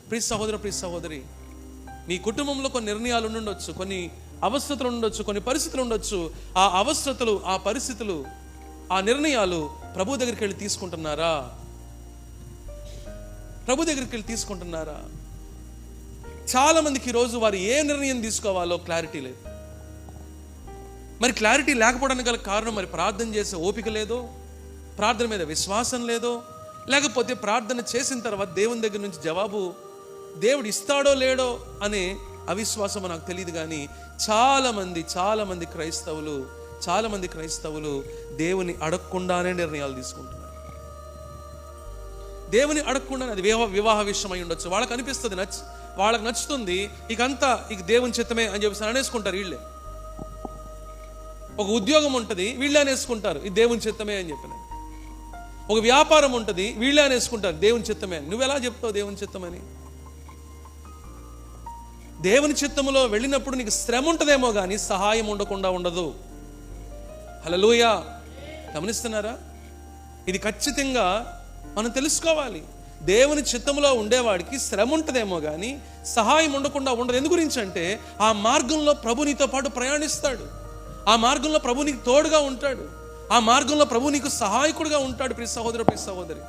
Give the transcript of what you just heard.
ప్రియ సహోదర, ప్రియ సహోదరి, నీ కుటుంబంలో కొన్ని నిర్ణయాలు ఉండొచ్చు, కొన్ని అవస్థతలు ఉండొచ్చు, కొన్ని పరిస్థితులు ఉండొచ్చు. ఆ అవస్థతలు, ఆ పరిస్థితులు, ఆ నిర్ణయాలు ప్రభు దగ్గరికి వెళ్ళి తీసుకుంటున్నారా? ప్రభు దగ్గరికి వెళ్ళి తీసుకుంటున్నారా? చాలా మందికి ఈరోజు వారు ఏ నిర్ణయం తీసుకోవాలో క్లారిటీ లేదు. మరి క్లారిటీ లేకపోవడానికి గల కారణం మరి ప్రార్థన చేసే ఓపిక లేదో, ప్రార్థన మీద విశ్వాసం లేదో, లేకపోతే ప్రార్థన చేసిన తర్వాత దేవుని దగ్గర నుంచి జవాబు దేవుడు ఇస్తాడో లేడో అనే అవిశ్వాసం నాకు తెలియదు. కానీ చాలా మంది క్రైస్తవులు దేవుని అడగకుండానే నిర్ణయాలు తీసుకుంటున్నారు. దేవుని అడగకుండానే. అది వివాహ విషయం అయి ఉండొచ్చు. వాళ్ళకి అనిపిస్తుంది, వాళ్ళకి నచ్చుతుంది, ఇక దేవుని చిత్తమే అని చెప్పేసి అనేసుకుంటారు వీళ్ళే. ఒక ఉద్యోగం ఉంటుంది, వీళ్ళే అనేసుకుంటారు ఇది దేవుని చిత్తమే అని చెప్పిన. ఒక వ్యాపారం ఉంటుంది, వీళ్ళే అనేసుకుంటారు దేవుని చిత్తమే అని. నువ్వు ఎలా చెప్తావు దేవుని చిత్తమని? దేవుని చిత్తములో వెళ్ళినప్పుడు నీకు శ్రమ ఉంటుందేమో కానీ సహాయం ఉండకుండా ఉండదు. హల్లెలూయా! గమనిస్తున్నారా? ఇది ఖచ్చితంగా మనం తెలుసుకోవాలి. దేవుని చిత్తములో ఉండేవాడికి శ్రమ ఉంటుందేమో కానీ సహాయం ఉండకుండా ఉండదు. ఎందు గురించి అంటే ఆ మార్గంలో ప్రభు నీతో పాటు ప్రయాణిస్తాడు. ఆ మార్గంలో ప్రభు నీకు తోడుగా ఉంటాడు. ఆ మార్గంలో ప్రభు నీకు సహాయకుడిగా ఉంటాడు. ప్రియ సహోదర, ప్రియ సహోదరి,